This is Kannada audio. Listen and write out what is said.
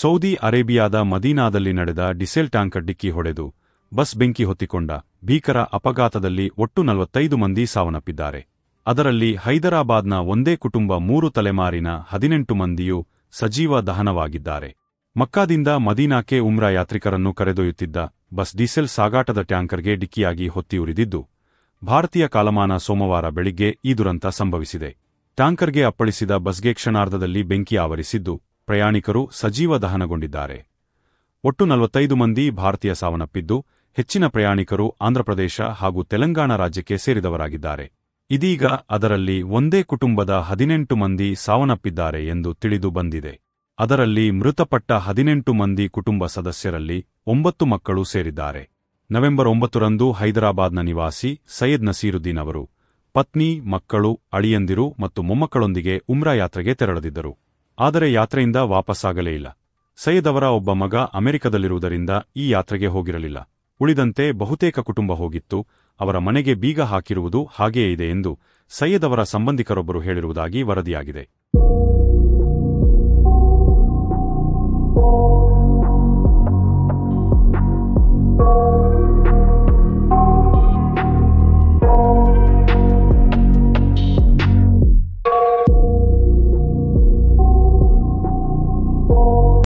ಸೌದಿ ಅರೇಬಿಯಾದ ಮದೀನಾದಲ್ಲಿ ನಡೆದ ಡೀಸೆಲ್ ಟ್ಯಾಂಕರ್ ಡಿಕ್ಕಿ ಹೊಡೆದು ಬಸ್ ಬೆಂಕಿ ಹೊತ್ತಿಕೊಂಡ ಭೀಕರ ಅಪಘಾತದಲ್ಲಿ ಒಟ್ಟು 45 ಮಂದಿ ಸಾವನ್ನಪ್ಪಿದ್ದಾರೆ. ಅದರಲ್ಲಿ ಹೈದರಾಬಾದ್ನ ಒಂದೇ ಕುಟುಂಬ 3 ತಲೆಮಾರಿನ 18 ಮಂದಿಯೂ ಸಜೀವ ದಹನವಾಗಿದ್ದಾರೆ. ಮಕ್ಕಾದಿಂದ ಮದೀನಾಕ್ಕೆ ಉಮ್ರಾ ಯಾತ್ರಿಕರನ್ನು ಕರೆದೊಯ್ಯುತ್ತಿದ್ದ ಬಸ್ ಡೀಸೆಲ್ ಸಾಗಾಟದ ಟ್ಯಾಂಕರ್ಗೆ ಡಿಕ್ಕಿಯಾಗಿ ಹೊತ್ತಿಯುರಿದಿದ್ದು, ಭಾರತೀಯ ಕಾಲಮಾನ ಸೋಮವಾರ ಬೆಳಿಗ್ಗೆ ಈ ದುರಂತ ಸಂಭವಿಸಿದೆ. ಟ್ಯಾಂಕರ್ಗೆ ಅಪ್ಪಳಿಸಿದ ಬಸ್ಗೆ ಕ್ಷಣಾರ್ಧದಲ್ಲಿ ಬೆಂಕಿ ಆವರಿಸಿದ್ದು, ಪ್ರಯಾಣಿಕರು ಸಜೀವ ದಹನಗೊಂಡಿದ್ದಾರೆ. ಒಟ್ಟು 45 ಮಂದಿ ಭಾರತೀಯ ಸಾವನ್ನಪ್ಪಿದ್ದು, ಹೆಚ್ಚಿನ ಪ್ರಯಾಣಿಕರು ಆಂಧ್ರಪ್ರದೇಶ ಹಾಗೂ ತೆಲಂಗಾಣ ರಾಜ್ಯಕ್ಕೆ ಸೇರಿದವರಾಗಿದ್ದಾರೆ. ಇದೀಗ ಅದರಲ್ಲಿ ಒಂದೇ ಕುಟುಂಬದ 18 ಮಂದಿ ಸಾವನ್ನಪ್ಪಿದ್ದಾರೆ ಎಂದು ತಿಳಿದು ಬಂದಿದೆ. ಅದರಲ್ಲಿ ಮೃತಪಟ್ಟ 18 ಮಂದಿ ಕುಟುಂಬ ಸದಸ್ಯರಲ್ಲಿ 9 ಮಕ್ಕಳು ಸೇರಿದ್ದಾರೆ. ನವೆಂಬರ್ 9ರಂದು ಹೈದರಾಬಾದ್ನ ನಿವಾಸಿ ಸೈಯದ್ ನಸೀರುದ್ದೀನ್ ಅವರು ಪತ್ನಿ, ಮಕ್ಕಳು, ಅಳಿಯಂದಿರು ಮತ್ತು ಮೊಮ್ಮಕ್ಕಳೊಂದಿಗೆ ಉಮ್ರಾ ಯಾತ್ರೆಗೆ ತೆರಳದಿದ್ದರು. ಆದರೆ ಯಾತ್ರೆಯಿಂದ ವಾಪಸ್ಸಾಗಲೇ ಇಲ್ಲ. ಸೈಯದ್ ಅವರ ಒಬ್ಬ ಮಗ ಅಮೆರಿಕದಲ್ಲಿರುವುದರಿಂದ ಈ ಯಾತ್ರೆಗೆ ಹೋಗಿರಲಿಲ್ಲ. ಉಳಿದಂತೆ ಬಹುತೇಕ ಕುಟುಂಬ ಹೋಗಿತ್ತು. ಅವರ ಮನೆಗೆ ಬೀಗ ಹಾಕಿರುವುದು ಹಾಗೆಯೇ ಇದೆ ಎಂದು ಸೈಯದ್ ಅವರ ಸಂಬಂಧಿಕರೊಬ್ಬರು ಹೇಳಿರುವುದಾಗಿ ವರದಿಯಾಗಿದೆ.